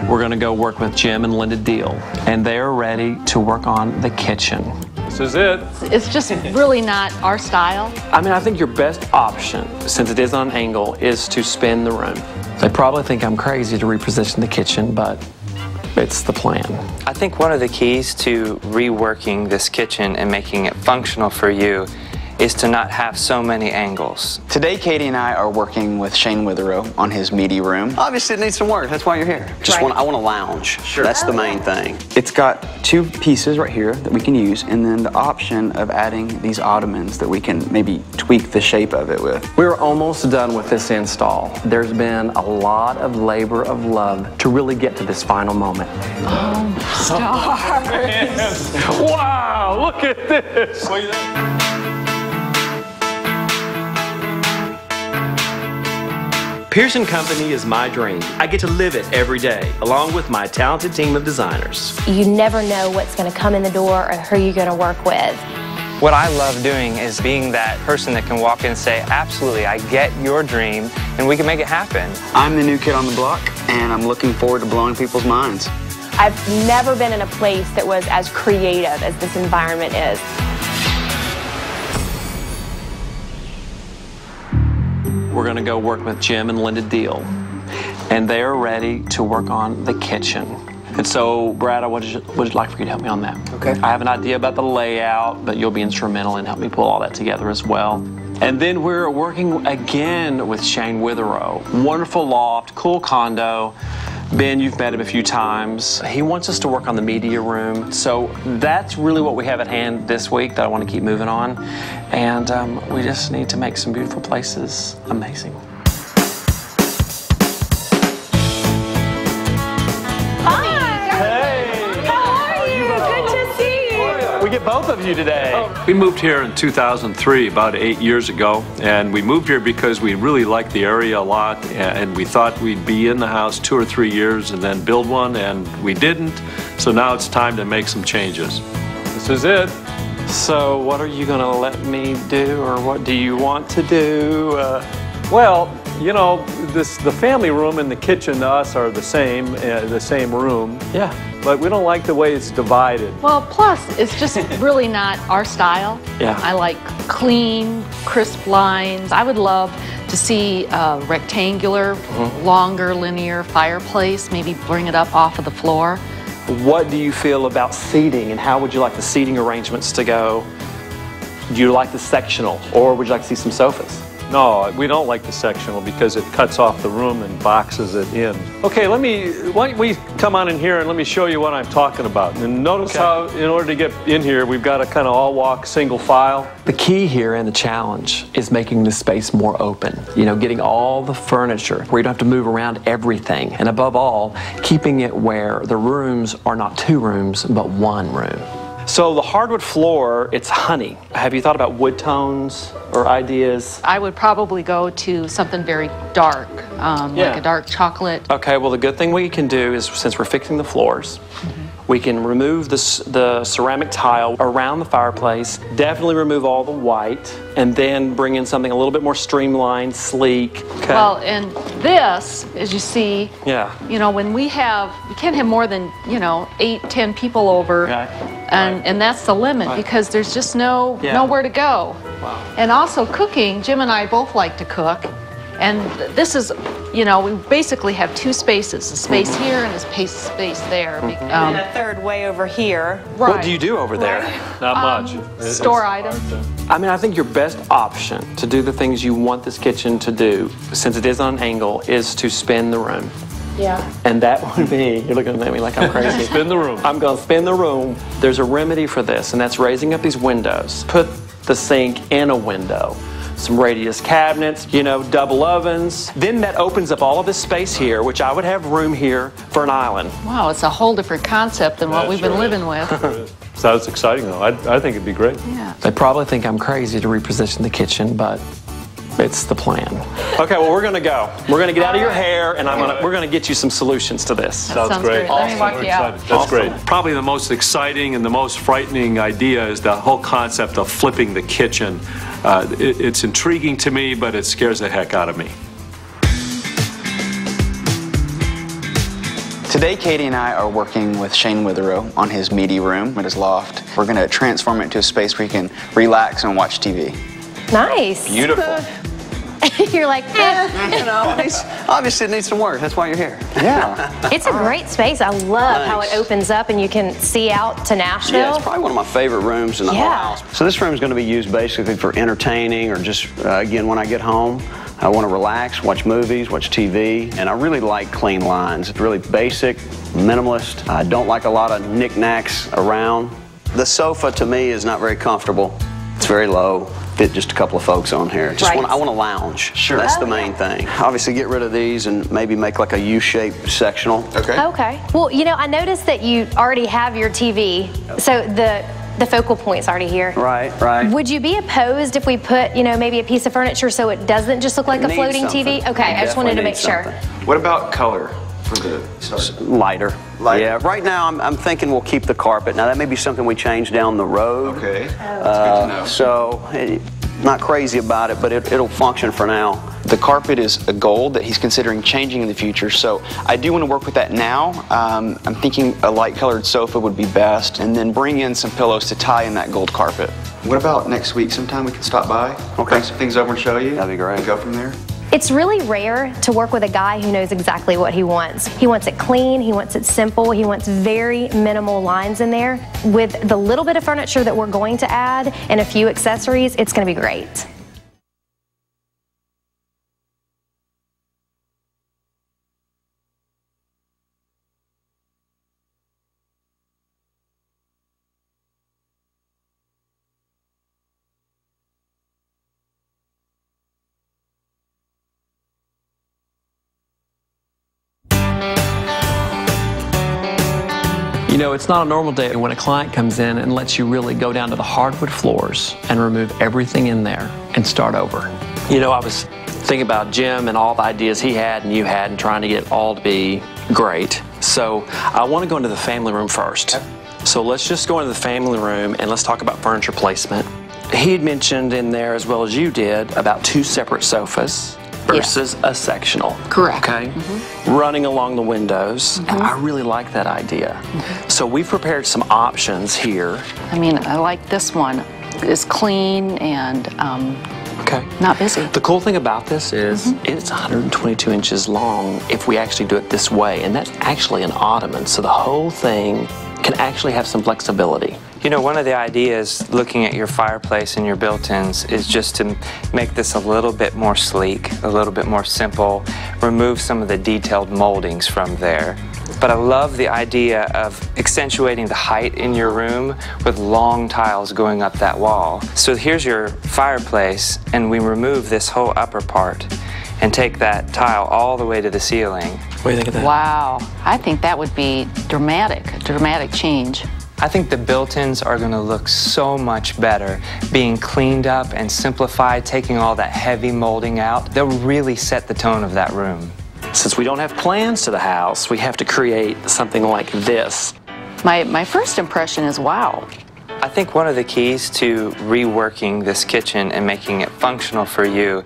We're going to go work with Jim and Linda Deal, and they're ready to work on the kitchen. This is it. It's just really not our style. I mean, I think your best option, since it is on an angle, is to spin the room. They probably think I'm crazy to reposition the kitchen, but it's the plan. I think one of the keys to reworking this kitchen and making it functional for you is to not have so many angles. Today, Katie and I are working with Shane Witherow on his meaty room. Obviously, it needs some work. That's why you're here. I want a lounge. Sure. That's the main thing. It's got two pieces right here that we can use, and then the option of adding these ottomans that we can maybe tweak the shape of it with. We're almost done with this install. There's been a lot of labor of love to really get to this final moment. Oh, stars. Wow, look at this. Pearson Company is my dream. I get to live it every day, along with my talented team of designers. You never know what's going to come in the door or who you're going to work with. What I love doing is being that person that can walk in and say, absolutely, I get your dream, and we can make it happen. I'm the new kid on the block, and I'm looking forward to blowing people's minds. I've never been in a place that was as creative as this environment is. We're going to go work with Jim and Linda Deal, and they are ready to work on the kitchen. And so, Brad, I would like for you to help me on that. Okay. I have an idea about the layout, but you'll be instrumental in helping me pull all that together as well. And then we're working again with Shane Witherow. Wonderful loft, cool condo. Ben, you've met him a few times. He wants us to work on the media room. So that's really what we have at hand this week that I want to keep moving on. And we just need to make some beautiful places amazing. We get both of you today. We moved here in 2003, about 8 years ago, and we moved here because we really liked the area a lot, and we thought we'd be in the house 2 or 3 years and then build one, and we didn't. So now it's time to make some changes. This is it. So what are you going to let me do, or what do you want to do? Well, you know, the family room and the kitchen to us are the same room. Yeah. But we don't like the way it's divided. Well, plus, it's just really not our style. Yeah. I like clean, crisp lines. I would love to see a rectangular, longer, linear fireplace, maybe bring it up off of the floor. What do you feel about seating, and how would you like the seating arrangements to go? Do you like the sectional, or would you like to see some sofas? No, we don't like the sectional because it cuts off the room and boxes it in. Okay, why don't we come on in here and let me show you what I'm talking about. And notice how, in order to get in here, we've got to kind of all walk single file. The key here and the challenge is making the space more open. You know, getting all the furniture where you don't have to move around everything. And above all, keeping it where the rooms are not 2 rooms, but 1 room. So the hardwood floor, it's honey. Have you thought about wood tones or ideas? I would probably go to something very dark, like a dark chocolate. Okay, well the good thing we can do is, since we're fixing the floors, we can remove the ceramic tile around the fireplace, definitely remove all the white, and then bring in something a little bit more streamlined, sleek. Okay. Well, and this, as you see, you know, when we can't have more than, 8, 10 people over, and that's the limit because there's just nowhere to go. Wow. And also cooking, Jim and I both like to cook, and this is, we basically have 2 spaces, a space here and a space there. And a third way over here. Right. What do you do over there? Not much. Store items. I mean, I think your best option to do the things you want this kitchen to do, since it is on an angle, is to spin the room. Yeah. And that would be, you're looking at me like I'm crazy. Spin the room. I'm going to spin the room. There's a remedy for this, and that's raising up these windows. Put the sink in a window. Some radius cabinets, double ovens. Then that opens up all of this space here, which I would have room here for an island. Wow, it's a whole different concept than what we've been living with. Sounds exciting, though. I think it'd be great. Yeah. They probably think I'm crazy to reposition the kitchen, but it's the plan. Okay, well, we're going to go. We're going to get out of your hair, and we're going to get you some solutions to this. Sounds great. Let me walk you out. That's great. Probably the most exciting and the most frightening idea is the whole concept of flipping the kitchen. It's intriguing to me, but it scares the heck out of me. Today, Katie and I are working with Shane Witherow on his media room at his loft. We're going to transform it into a space where you can relax and watch TV. Nice. Beautiful. You're like, You know, obviously it needs some work. That's why you're here. Yeah. It's a great space. I love how it opens up and you can see out to Nashville. Yeah, it's probably one of my favorite rooms in the whole house. So this room is going to be used basically for entertaining or just, again, when I get home, I want to relax, watch movies, watch TV, and I really like clean lines. It's really basic, minimalist. I don't like a lot of knickknacks around. The sofa, to me, is not very comfortable. It's very low. Fit just a couple of folks on here. I want to lounge. Sure. That's the main thing. Obviously, get rid of these and maybe make like a U-shaped sectional. Okay. Okay. Well, you know, I noticed that you already have your TV, so the focal point's already here. Right, right. Would you be opposed if we put, you know, maybe a piece of furniture so it doesn't just look like a floating TV? Okay, I just wanted to make sure. What about color for the Lighter. Yeah, right now I'm thinking we'll keep the carpet. Now that may be something we change down the road. Okay, that's good to know. So, not crazy about it, but it'll function for now. The carpet is a gold that he's considering changing in the future, so I do want to work with that now. I'm thinking a light-colored sofa would be best, and then bring in some pillows to tie in that gold carpet. What about next week? Sometime we can stop by, bring some things over and show you. That'd be great. And go from there. It's really rare to work with a guy who knows exactly what he wants. He wants it clean, he wants it simple, he wants very minimal lines in there. With the little bit of furniture that we're going to add and a few accessories, it's going to be great. You know, it's not a normal day when a client comes in and lets you really go down to the hardwood floors and remove everything in there and start over. You know, I was thinking about Jim and all the ideas he had and you had and trying to get it all to be great. So I want to go into the family room first. So let's just go into the family room and let's talk about furniture placement. He'd mentioned in there, as well as you did, about 2 separate sofas versus a sectional. Correct. Okay? Running along the windows. And I really like that idea. So we've prepared some options here. I mean, I like this one. It's clean and not busy. The cool thing about this is it's 122 inches long if we actually do it this way. And that's actually an ottoman. So the whole thing can actually have some flexibility. You know, one of the ideas looking at your fireplace and your built-ins is just to make this a little bit more sleek, a little bit more simple, remove some of the detailed moldings from there. But I love the idea of accentuating the height in your room with long tiles going up that wall. So here's your fireplace, and we remove this whole upper part and take that tile all the way to the ceiling. What do you think of that? Wow, I think that would be dramatic, a dramatic change. I think the built-ins are going to look so much better being cleaned up and simplified, taking all that heavy molding out. They'll really set the tone of that room. Since we don't have plans to the house, we have to create something like this. My first impression is wow. I think one of the keys to reworking this kitchen and making it functional for you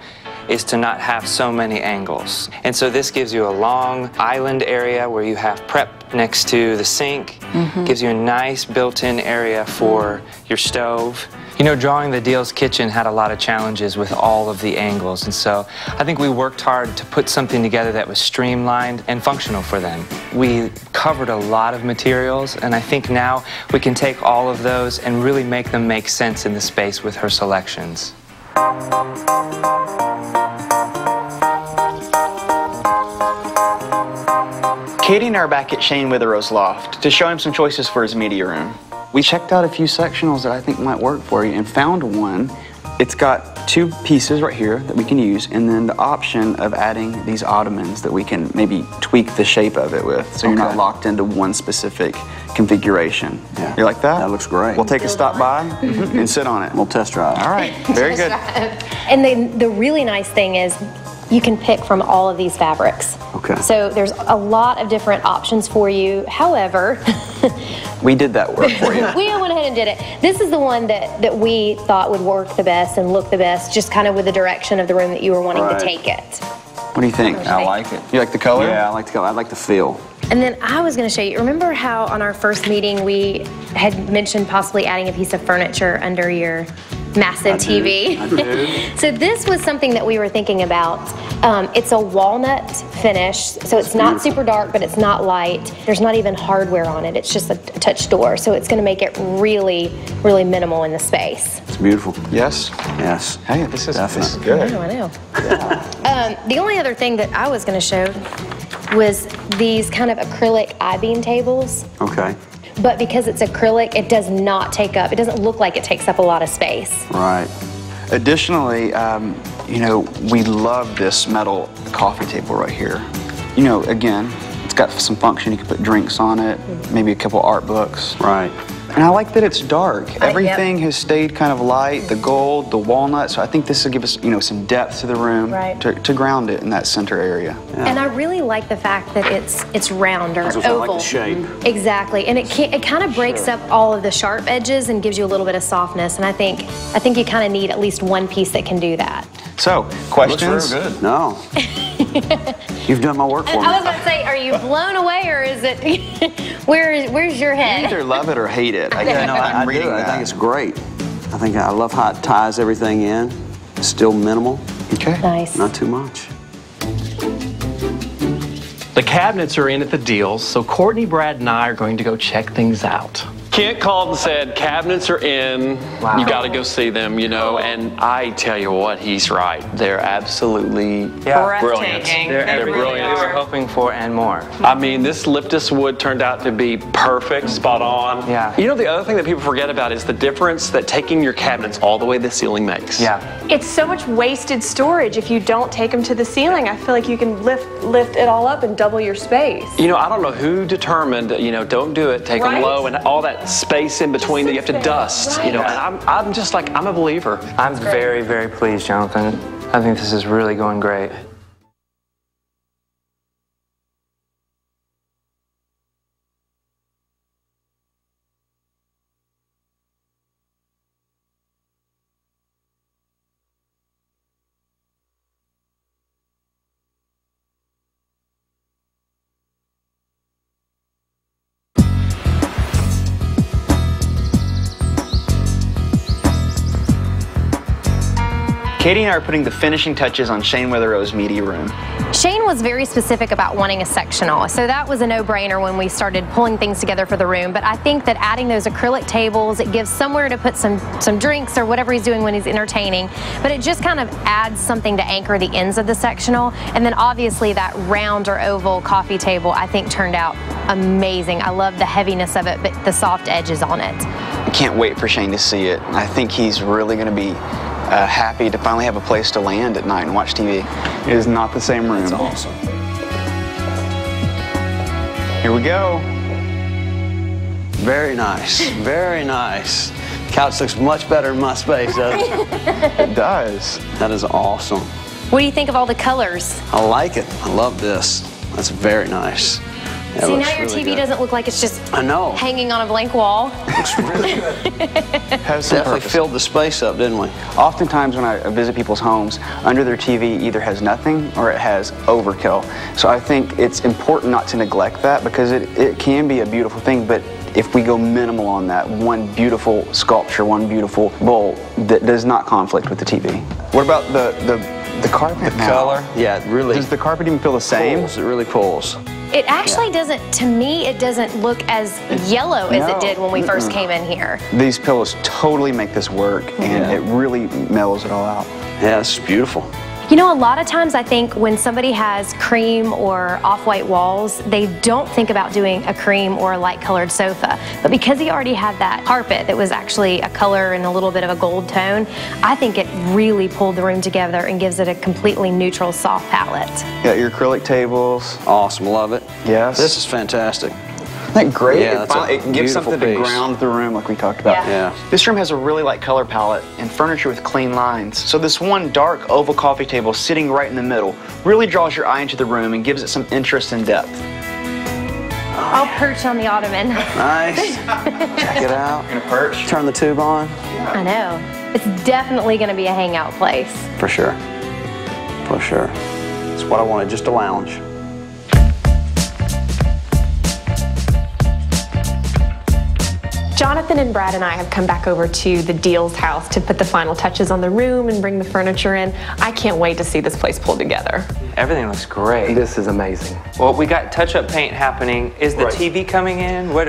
is to not have so many angles. And so this gives you a long island area where you have prep next to the sink, gives you a nice built-in area for your stove. You know, drawing the Deals kitchen had a lot of challenges with all of the angles, and so I think we worked hard to put something together that was streamlined and functional for them. We covered a lot of materials, and I think now we can take all of those and really make them make sense in the space with her selections. Katie and I are back at Shane Witherow's loft to show him some choices for his media room. We checked out a few sectionals that I think might work for you and found one. It's got 2 pieces right here that we can use, and then the option of adding these ottomans that we can maybe tweak the shape of it with, so you're not locked into one specific configuration. Yeah. You like that? That looks great. We'll take a stop by and sit on it. We'll test drive. All right, very good. And the really nice thing is you can pick from all of these fabrics. Okay. So there's a lot of different options for you. However, we did that work for you. we went ahead and did it. This is the one that we thought would work the best and look the best, just kind of with the direction of the room that you were wanting to take it. What do you think? I like it. You like the color? Yeah, I like the color. I like the feel. And then I was going to show you, remember how on our first meeting we had mentioned possibly adding a piece of furniture under your massive TV? I do. So this was something that we were thinking about. It's a walnut finish, so it's not super dark, but it's not light. There's not even hardware on it. It's just a touch door, so it's going to make it really, really minimal in the space. It's beautiful. Yes? Yes. Hey, this is good. I know. The only other thing that I was going to show was these kind of acrylic I-beam tables. Okay. But because it's acrylic, it does not take up, it doesn't look like it takes up a lot of space. Right. Additionally, you know, we love this metal coffee table right here. You know, again, it's got some function. You can put drinks on it, maybe a couple art books. Right. And I like that it's dark. Everything has stayed kind of light, the gold, the walnut. So I think this will give us, you know, some depth to the room to ground it in that center area. Yeah. And I really like the fact that it's round or oval. I like the shape. Exactly, and it kind of breaks up all of the sharp edges and gives you a little bit of softness. And I think you kind of need at least one piece that can do that. So, questions? Looks real good. No. You've done my work for me. I was about to say, are you blown away, or is it? where's your head? You either love it or hate it. I do. I think it's great. I think I love how it ties everything in. It's still minimal. Okay. Nice. Not too much. The cabinets are in at the deals, so Courtney, Brad, and I are going to go check things out. Kent called and said, cabinets are in, you gotta go see them, you know, and I tell you what, he's right. They're absolutely brilliant. They're brilliant. We were hoping for and more. I mean, this Liptus wood turned out to be perfect, spot on. Yeah. You know, the other thing that people forget about is the difference that taking your cabinets all the way to the ceiling makes. Yeah. It's so much wasted storage if you don't take them to the ceiling. I feel like you can lift it all up and double your space. You know, I don't know who determined, you know, don't do it, take them low, and all that space in between that you have to dust, you know, and I'm just like, I'm a believer. I'm very, very pleased, Jonathan. I think this is really going great. Katie and I are putting the finishing touches on Shane Withero's media room. Shane was very specific about wanting a sectional, so that was a no-brainer when we started pulling things together for the room. But I think that adding those acrylic tables, it gives somewhere to put some drinks or whatever he's doing when he's entertaining, but it just kind of adds something to anchor the ends of the sectional. And then obviously that round or oval coffee table I think turned out amazing. I love the heaviness of it, but the soft edges on it. I can't wait for Shane to see it. I think he's really going to be happy to finally have a place to land at night and watch TV. It is not the same room. That's awesome. Here we go. Very nice. Very nice. Couch looks much better in my space, doesn't it? It does. That is awesome. What do you think of all the colors? I like it. I love this. That's very nice. Yeah, see, now your TV doesn't look like it's just hanging on a blank wall. Looks really good. Has some Definitely purpose. filled the space up, didn't we? Oftentimes when I visit people's homes, under their TV either has nothing or it has overkill. So I think it's important not to neglect that, because it can be a beautiful thing, but if we go minimal on that, one beautiful sculpture, one beautiful bowl that does not conflict with the TV. What about the carpet now? Color? Yeah, it really. Does the carpet even feel the same? Pulls. It really pulls. It actually doesn't, to me, it doesn't look as yellow as it did when we first came in here. These pillows totally make this work, and it really mellows it all out. Yeah, this is beautiful. You know, a lot of times I think when somebody has cream or off-white walls, they don't think about doing a cream or a light-colored sofa. But because he already had that carpet that was actually a color and a little bit of a gold tone, I think it really pulled the room together and gives it a completely neutral, soft palette. Got your acrylic tables. Awesome, love it. Yes. This is fantastic. Isn't that great? Yeah, It gives something to ground the room like we talked about. Yeah. This room has a really light color palette and furniture with clean lines. So this one dark oval coffee table sitting right in the middle really draws your eye into the room and gives it some interest and depth. I'll perch on the ottoman. Nice. Check it out. You're gonna perch? Turn the tube on. I know. It's definitely going to be a hangout place. For sure. For sure. It's what I wanted, just a lounge. Jonathan and Brad and I have come back over to the Deals house to put the final touches on the room and bring the furniture in. I can't wait to see this place pulled together. Everything looks great. This is amazing. Well, we got touch-up paint happening. Is the TV coming in? What?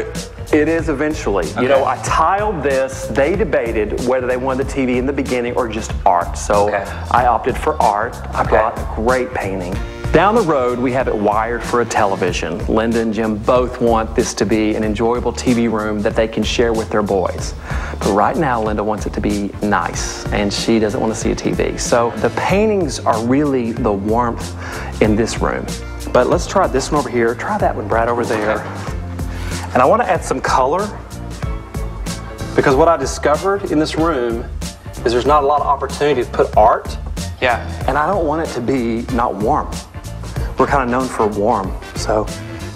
It is eventually. Okay. You know, I tiled this. They debated whether they wanted the TV in the beginning or just art. So I opted for art. I brought a great painting. Down the road, we have it wired for a television. Linda and Jim both want this to be an enjoyable TV room that they can share with their boys. But right now, Linda wants it to be nice, and she doesn't want to see a TV. So the paintings are really the warmth in this room. But let's try this one over here. Try that one, Brad, over there. And I want to add some color, because what I discovered in this room is there's not a lot of opportunity to put art. Yeah. And I don't want it to be not warm. We're kind of known for warm, so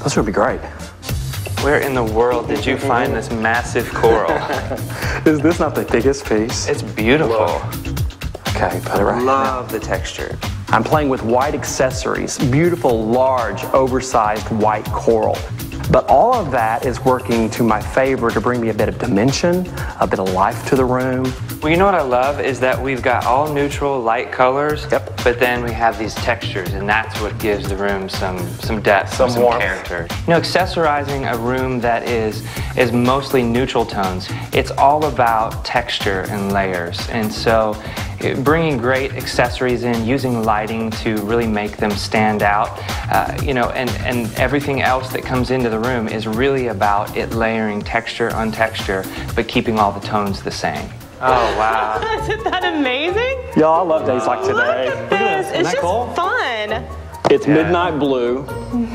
this would be great. Where in the world did you find this massive coral? Is this not the biggest piece? It's beautiful. Okay, put it right now. Love the texture. I'm playing with white accessories, beautiful, large, oversized white coral. But all of that is working to my favor to bring me a bit of dimension, a bit of life to the room. Well, you know what I love is that we've got all neutral light colors, but then we have these textures, and that's what gives the room some depth, some character. You know, accessorizing a room that is mostly neutral tones, it's all about texture and layers. And so bringing great accessories in, using lighting to really make them stand out, you know, and everything else that comes into the room is really about it layering texture on texture, but keeping all the tones the same. Oh, wow. Isn't that amazing? Y'all, I love days like today. Look at this. It's just fun. It's midnight blue.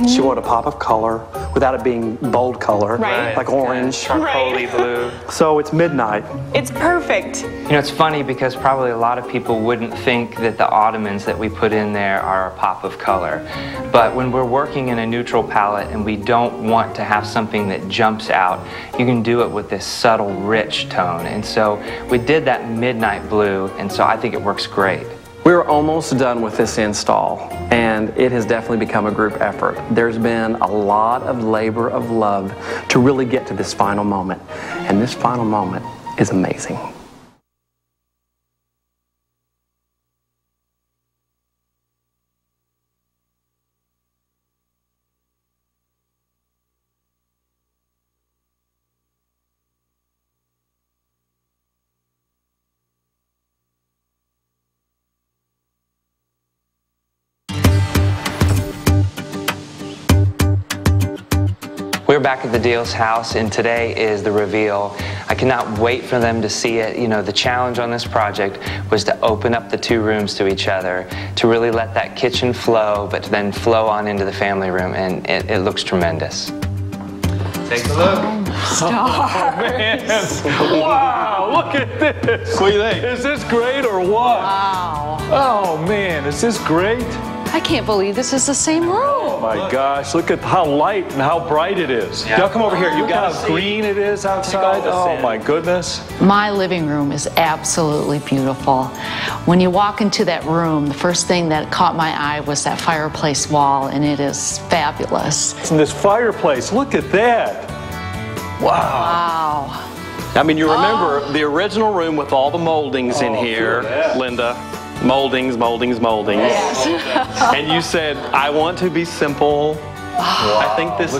She wanted a pop of color without it being bold color, like orange. Charcoal-y blue. So it's midnight. It's perfect. You know, it's funny because probably a lot of people wouldn't think that the ottomans that we put in there are a pop of color. But when we're working in a neutral palette and we don't want to have something that jumps out, you can do it with this subtle, rich tone. And so we did that midnight blue, and so I think it works great. We're almost done with this install, and it has definitely become a group effort. There's been a lot of labor of love to really get to this final moment, and this final moment is amazing. We're back at the Deals house, and today is the reveal. I cannot wait for them to see it. You know, the challenge on this project was to open up the two rooms to each other, to really let that kitchen flow, but to then flow on into the family room, and it looks tremendous. Take a look. Stop. Oh, man. Wow, look at this. What do you think? Is this great or what? Wow. Oh, man, is this great? I can't believe this is the same room. Oh my gosh, look at how light and how bright it is. Yeah. Y'all come over here. You got how green it is outside. Oh my goodness. My living room is absolutely beautiful. When you walk into that room, the first thing that caught my eye was that fireplace wall, and it is fabulous. And this fireplace, look at that. Wow. Wow. I mean, you remember the original room with all the moldings in here, Linda. Moldings. Yes. And you said, I want to be simple. Wow, I think this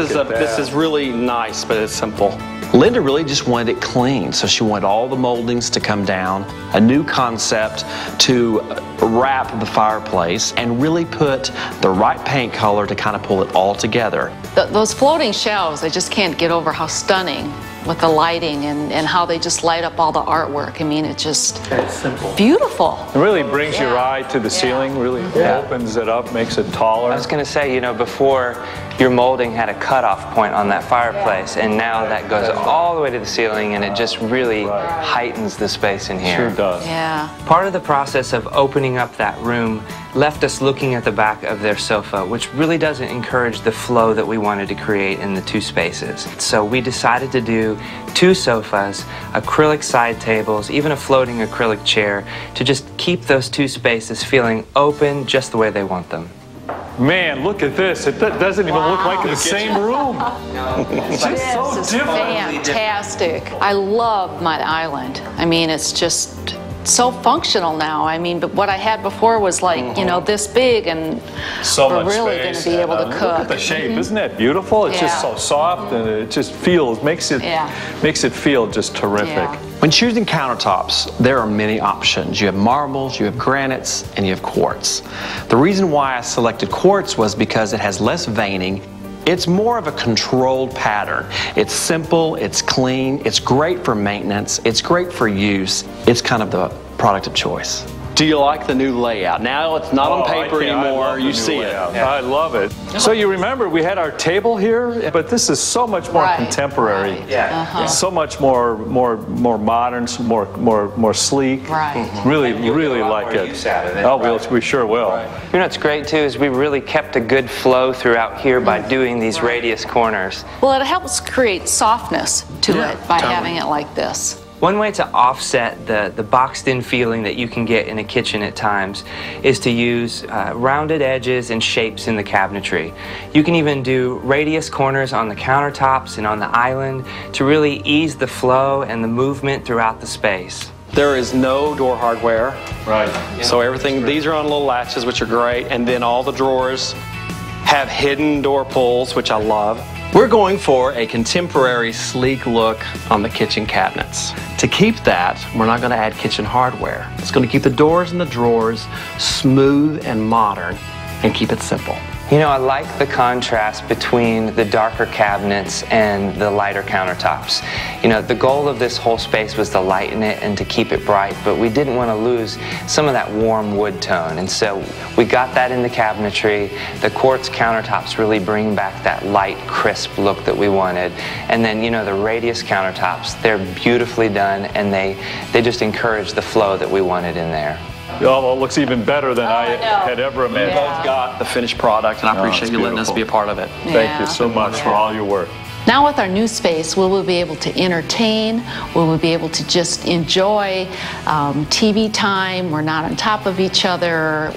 is really nice, but it's simple. Linda really just wanted it clean, so she wanted all the moldings to come down, a new concept to wrap the fireplace, and really put the right paint color to kind of pull it all together. Those floating shelves, I just can't get over how stunning with the lighting and how they just light up all the artwork. I mean, it's simple. Beautiful. It really brings your eye to the ceiling, really opens it up, makes it taller. I was going to say, you know, before your molding had a cutoff point on that fireplace, and now that goes all the way to the ceiling, and it just really heightens the space in here. Sure does. Yeah. Part of the process of opening up that room left us looking at the back of their sofa, which really doesn't encourage the flow that we wanted to create in the two spaces. So we decided to do two sofas, acrylic side tables, even a floating acrylic chair, to just keep those two spaces feeling open just the way they want them. Man, look at this. It doesn't even look like the same room. It's just so different. Fantastic. I love my island. I mean, it's just so functional now. I mean, but what I had before was like, you know, this big, and so we're really going to be able to cook. Look at the shape. Isn't that beautiful? It's just so soft, and it just feels, makes it feel just terrific. Yeah. When choosing countertops, there are many options. You have marbles, you have granites, and you have quartz. The reason why I selected quartz was because it has less veining. It's more of a controlled pattern. It's simple, it's clean, it's great for maintenance, it's great for use. It's kind of the product of choice. Do you like the new layout? Now it's not on paper anymore, you see it. Yeah. I love it. So you remember we had our table here, but this is so much more contemporary. It's so much more modern, more sleek. Really like it. Oh, we sure will. You know what's great too is we really kept a good flow throughout here by doing these radius corners. Well, it helps create softness to it by having it like this. One way to offset the boxed-in feeling that you can get in a kitchen at times is to use rounded edges and shapes in the cabinetry. You can even do radius corners on the countertops and on the island to really ease the flow and the movement throughout the space. There is no door hardware. So everything, these are on little latches, which are great, and then all the drawers have hidden door pulls, which I love. We're going for a contemporary, sleek look on the kitchen cabinets. To keep that, we're not going to add kitchen hardware. It's going to keep the doors and the drawers smooth and modern and keep it simple. You know, I like the contrast between the darker cabinets and the lighter countertops. You know, the goal of this whole space was to lighten it and to keep it bright, but we didn't want to lose some of that warm wood tone. And so we got that in the cabinetry. The quartz countertops really bring back that light, crisp look that we wanted. And then, you know, the radius countertops, they're beautifully done, and they just encourage the flow that we wanted in there. Oh, well, it looks even better than I had ever imagined. We both got the finished product, and I appreciate you letting us be a part of it. Thank you so much for all your work. Now with our new space, we will be able to entertain, we will be able to just enjoy TV time. We're not on top of each other.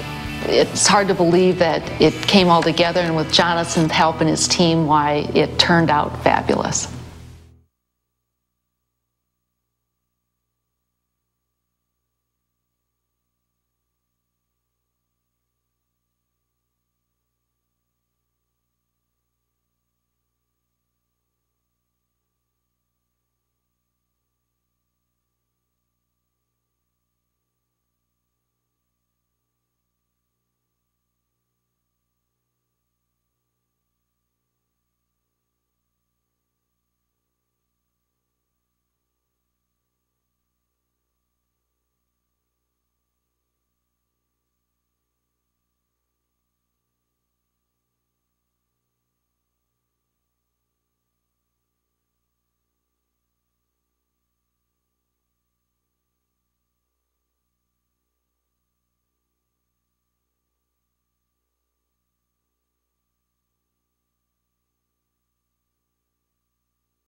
It's hard to believe that it came all together, and with Jonathan's help and his team, why it turned out fabulous.